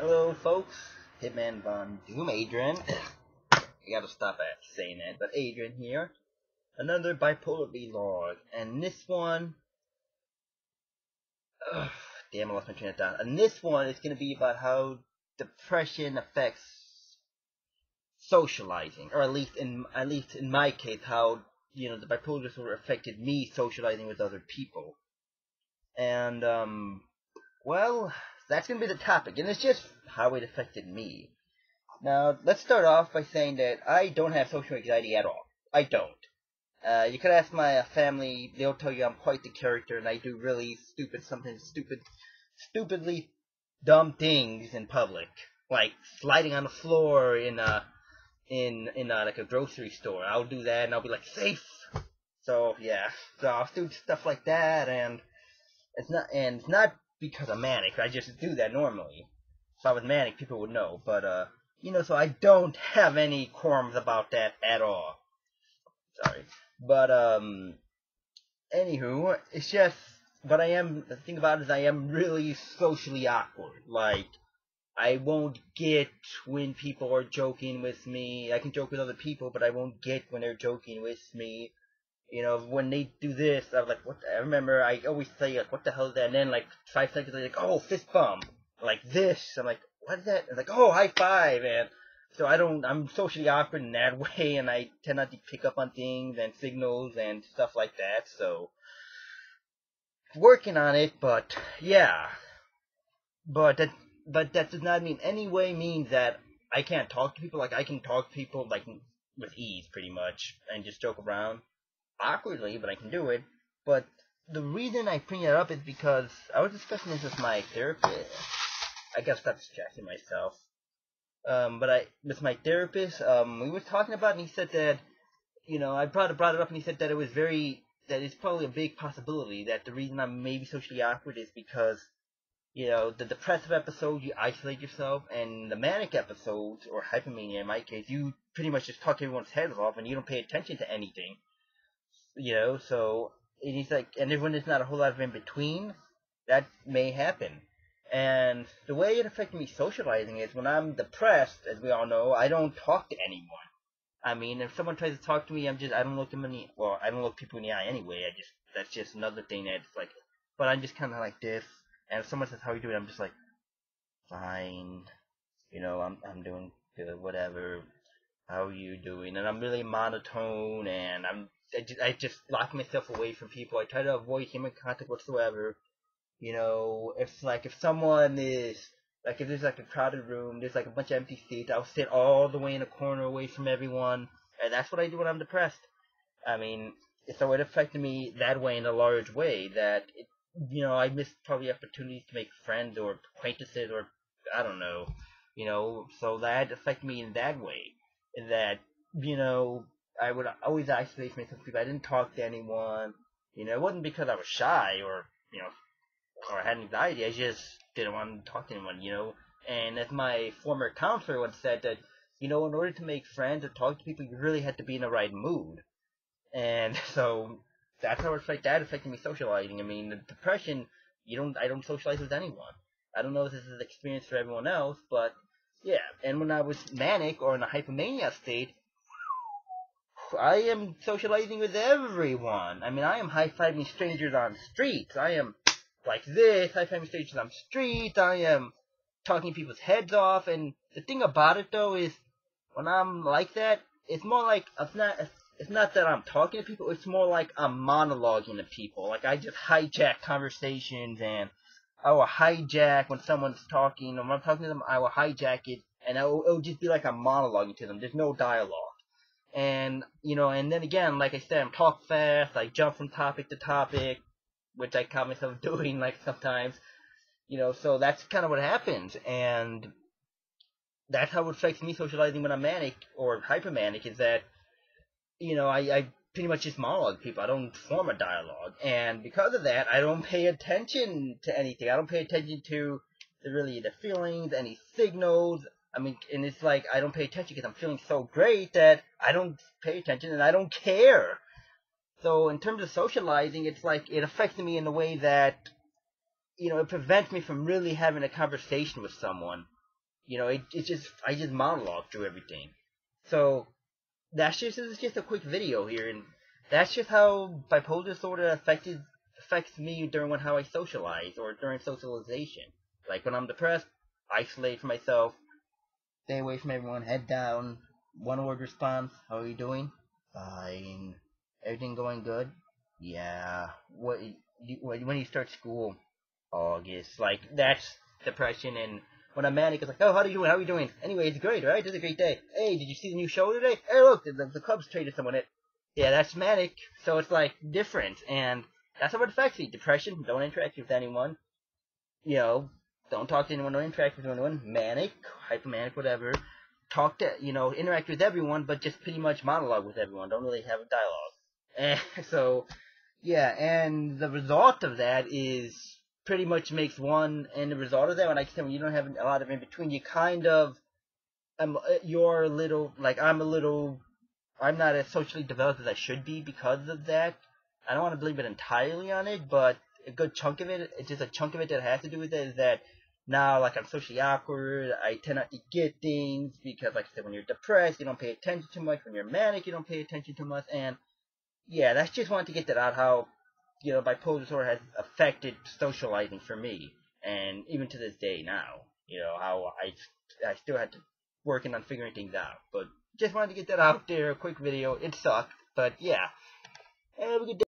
Hello, folks. Hitman Von Doom, Adrian. I gotta stop at saying that, but Adrian here. Another bipolar vlog, and this one, ugh, damn, I lost my train of thought. And this one is gonna be about how depression affects socializing, or at least in my case, how the bipolar disorder affected me socializing with other people. And well, that's gonna be the topic, and it's just how it affected me. Now, let's start off by saying that I don't have social anxiety at all. I don't. You could ask my family; they'll tell you I'm quite the character, and I do really stupidly dumb things in public, like sliding on the floor in like a grocery store. I'll do that, and I'll be like safe. So yeah, so I'll do stuff like that, and it's not because I'm manic. I just do that normally. If I was manic, people would know, but so I don't have any qualms about that at all. Sorry. But, anywho, it's just, the thing about it is I am really socially awkward. Like, I won't get when people are joking with me. I can joke with other people, but I won't get when they're joking with me. When they do this, I'm like, what? I remember I always say, like, what the hell is that? And then, like, 5 seconds later, like, oh, fist bump. Like this. I'm like, what is that? And like, oh, high five. And so I'm socially awkward in that way, and I tend not to pick up on things and signals and stuff like that. So, working on it, but yeah. But that does not mean any way means that I can't talk to people. Like, I can talk to people, like, with ease, pretty much, and just joke around awkwardly, but I can do it. But the reason I bring it up is because I was discussing this with my therapist. I gotta stop distracting myself. With my therapist, we were talking about, and he said that, I brought it up, and he said that that it's probably a big possibility that the reason I'm maybe socially awkward is because, the depressive episodes, you isolate yourself, and the manic episodes, or hypomania in my case, you pretty much just talk everyone's heads off, and you don't pay attention to anything. So, and he's like, and when there's not a whole lot of in between, that may happen. And the way it affected me socializing is when I'm depressed, as we all know, I don't talk to anyone. I mean, if someone tries to talk to me, I don't look them I don't look people in the eye anyway. That's just another thing that's like, but I'm just kind of like this. And if someone says, how you doing? I'm just like, fine. I'm doing good, whatever. How are you doing? And I'm really monotone, and I just lock myself away from people. I try to avoid human contact whatsoever. If someone is, like, if there's like a crowded room, there's like a bunch of empty seats, I'll sit all the way in a corner away from everyone, and that's what I do when I'm depressed. I mean, so it affected me that way in a large way that I missed probably opportunities to make friends or acquaintances, or I don't know, so that affected me in that way. That I would always isolate myself from people. I didn't talk to anyone. It wasn't because I was shy or had anxiety. I just didn't want to talk to anyone. And as my former counselor once said that, in order to make friends or talk to people, you really had to be in the right mood. And so that's how that affected me socializing. I mean, the depression, I don't socialize with anyone. I don't know if this is an experience for everyone else, but yeah. And when I was manic or in a hypomania state, I am socializing with everyone. I mean, I am high-fiving strangers on streets. I am like this, high-fiving strangers on streets. I am talking people's heads off. And the thing about it, though, is when I'm like that, it's more like it's not that I'm talking to people. It's more like I'm monologuing to people. Like, I just hijack conversations, and I will hijack when someone's talking. And when I'm talking to them, I will hijack it, and it'll just be like I'm monologuing to them. There's no dialogue. And, and then again, like I said, I'm talk fast, I jump from topic to topic, which I caught myself doing, like, sometimes, so that's kind of what happens, and that's how it affects me socializing when I'm manic, or hypermanic, is that, I pretty much just monologue people. I don't form a dialogue, and because of that, I don't pay attention to anything. I don't pay attention to the feelings, any signals. I mean, and it's like I don't pay attention because I'm feeling so great that I don't pay attention and I don't care. So in terms of socializing, it's like it affects me in a way that, it prevents me from really having a conversation with someone. You know, I just monologue through everything. So this is just a quick video here, and that's just how bipolar disorder affects me during how I socialize or during socialization. Like when I'm depressed, isolate from myself, stay away from everyone, head down, one word response. How are you doing? Fine. Everything going good? Yeah. When you start school? August. Like that's depression. And when I'm manic, it's like, oh, how are you doing? How are you doing? Anyway, it's great, right? It's a great day. Hey, did you see the new show today? Hey, look, the Cubs traded someone. Yeah, that's manic. So it's like different, and that's how it affects you. Depression. Don't interact with anyone. You know, don't talk to anyone. Don't interact with anyone. Manic, hypomanic, whatever. Talk to interact with everyone, but just pretty much monologue with everyone. Don't really have a dialogue. And so yeah, and the result of that is pretty much makes one, and the result of that, when you don't have a lot of in between, you kind of, you're a little, like, I'm not as socially developed as I should be because of that. I don't want to blame it entirely on it, but a good chunk of it, just a chunk of it that has to do with it is that now, like, I'm socially awkward, I tend not to get things, because, like I said, when you're depressed, you don't pay attention too much, when you're manic, you don't pay attention too much, and yeah, that's just wanted to get that out, how bipolar disorder has affected socializing for me, and even to this day now, how I still had to working on figuring things out. But just wanted to get that out there, a quick video. It sucked, but yeah. Have a good day.